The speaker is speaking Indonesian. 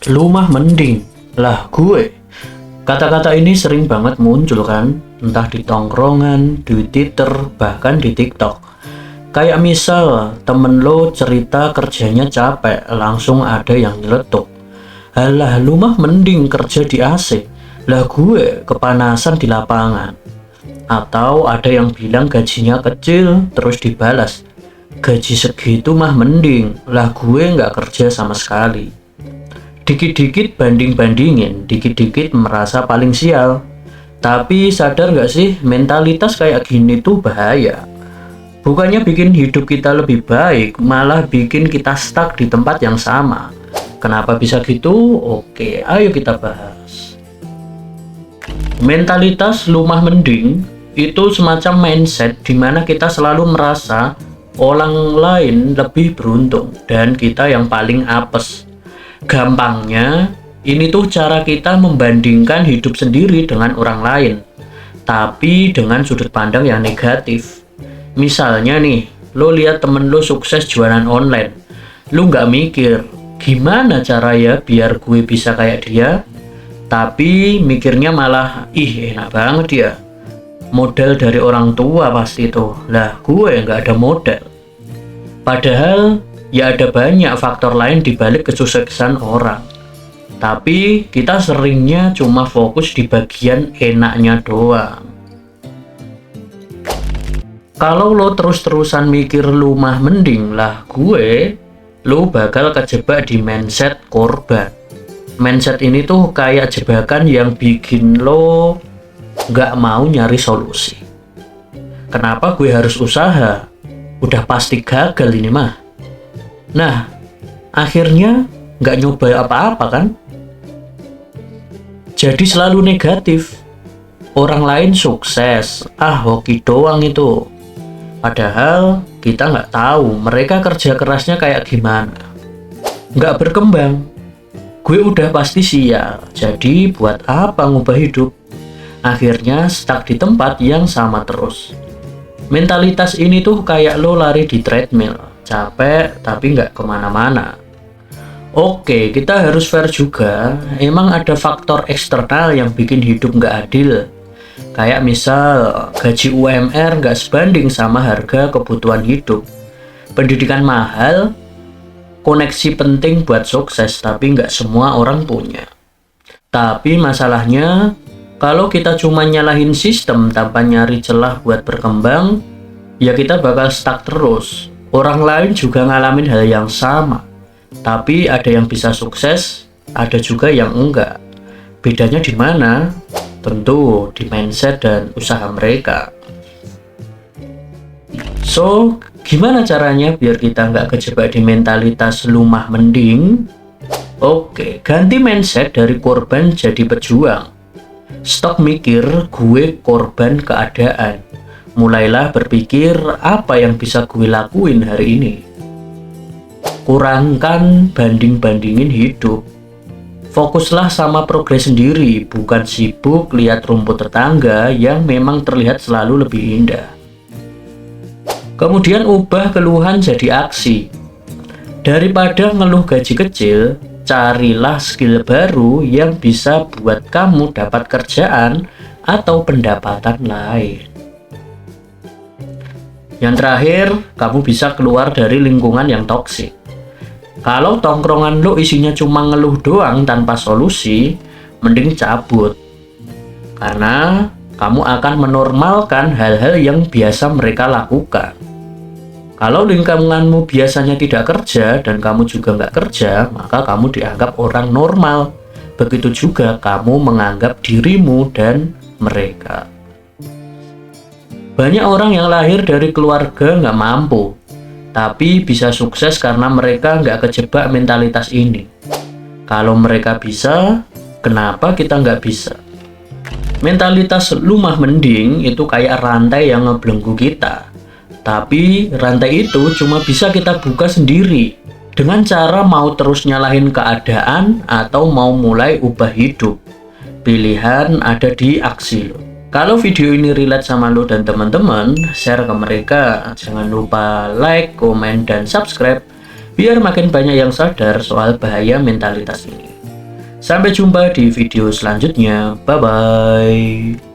Lumah mending lah gue. Kata-kata ini sering banget muncul kan, entah di tongkrongan, di Twitter, bahkan di TikTok. Kayak misal temen lo cerita kerjanya capek, langsung ada yang nyeletuk, "Halah, lumah mending kerja di AC, lah gue kepanasan di lapangan." Atau ada yang bilang gajinya kecil, terus dibalas, "Gaji segitu mah mending, lah gue nggak kerja sama sekali." Dikit-dikit banding-bandingin, dikit-dikit merasa paling sial. Tapi sadar nggak sih, mentalitas kayak gini tuh bahaya. Bukannya bikin hidup kita lebih baik, malah bikin kita stuck di tempat yang sama. Kenapa bisa gitu? Oke, ayo kita bahas. Mentalitas lumah mending itu semacam mindset di mana kita selalu merasa orang lain lebih beruntung dan kita yang paling apes. Gampangnya, ini tuh cara kita membandingkan hidup sendiri dengan orang lain, tapi dengan sudut pandang yang negatif. Misalnya nih, lo lihat temen lo sukses jualan online, lo nggak mikir, gimana cara ya biar gue bisa kayak dia? Tapi mikirnya malah, ih enak banget ya, modal dari orang tua pasti tuh, lah gue nggak ada modal. Padahal ya ada banyak faktor lain di balik kesuksesan orang. Tapi kita seringnya cuma fokus di bagian enaknya doang. Kalau lo terus-terusan mikir lumah mending lah gue, lo bakal kejebak di mindset korban. Mindset ini tuh kayak jebakan yang bikin lo nggak mau nyari solusi. Kenapa gue harus usaha? Udah pasti gagal ini mah. Nah, akhirnya nggak nyoba apa-apa kan? Jadi selalu negatif. Orang lain sukses, hoki doang itu. Padahal kita nggak tahu mereka kerja kerasnya kayak gimana. Nggak berkembang. Gue udah pasti sial, jadi buat apa ngubah hidup? Akhirnya stuck di tempat yang sama terus. Mentalitas ini tuh kayak lo lari di treadmill. Capek tapi nggak kemana-mana. Oke, kita harus fair juga. Emang ada faktor eksternal yang bikin hidup nggak adil. Kayak misal gaji UMR nggak sebanding sama harga kebutuhan hidup. Pendidikan mahal, koneksi penting buat sukses, tapi nggak semua orang punya. Tapi masalahnya, kalau kita cuma nyalahin sistem tanpa nyari celah buat berkembang, ya kita bakal stuck terus. Orang lain juga ngalamin hal yang sama, tapi ada yang bisa sukses, ada juga yang enggak. Bedanya di mana? Tentu di mindset dan usaha mereka. So, gimana caranya biar kita nggak kejebak di mentalitas lumah mending? Oke, ganti mindset dari korban jadi pejuang. Stop mikir gue korban keadaan. Mulailah berpikir apa yang bisa gue lakuin hari ini. Kurangkan banding-bandingin hidup. Fokuslah sama progres sendiri, bukan sibuk lihat rumput tetangga yang memang terlihat selalu lebih indah. Kemudian ubah keluhan jadi aksi. Daripada ngeluh gaji kecil, carilah skill baru yang bisa buat kamu dapat kerjaan atau pendapatan lain. Yang terakhir, kamu bisa keluar dari lingkungan yang toksik. Kalau tongkrongan lo isinya cuma ngeluh doang tanpa solusi, mending cabut. Karena kamu akan menormalkan hal-hal yang biasa mereka lakukan. Kalau lingkunganmu biasanya tidak kerja dan kamu juga nggak kerja, maka kamu dianggap orang normal. Begitu juga kamu menganggap dirimu dan mereka. Banyak orang yang lahir dari keluarga nggak mampu, tapi bisa sukses karena mereka nggak kejebak mentalitas ini. Kalau mereka bisa, kenapa kita nggak bisa? Mentalitas lumah mending itu kayak rantai yang ngebelenggu kita. Tapi rantai itu cuma bisa kita buka sendiri dengan cara mau terus nyalahin keadaan atau mau mulai ubah hidup. Pilihan ada di aksi lo. Kalau video ini relate sama lo dan teman-teman, share ke mereka. Jangan lupa like, komen, dan subscribe biar makin banyak yang sadar soal bahaya mentalitas ini. Sampai jumpa di video selanjutnya. Bye-bye.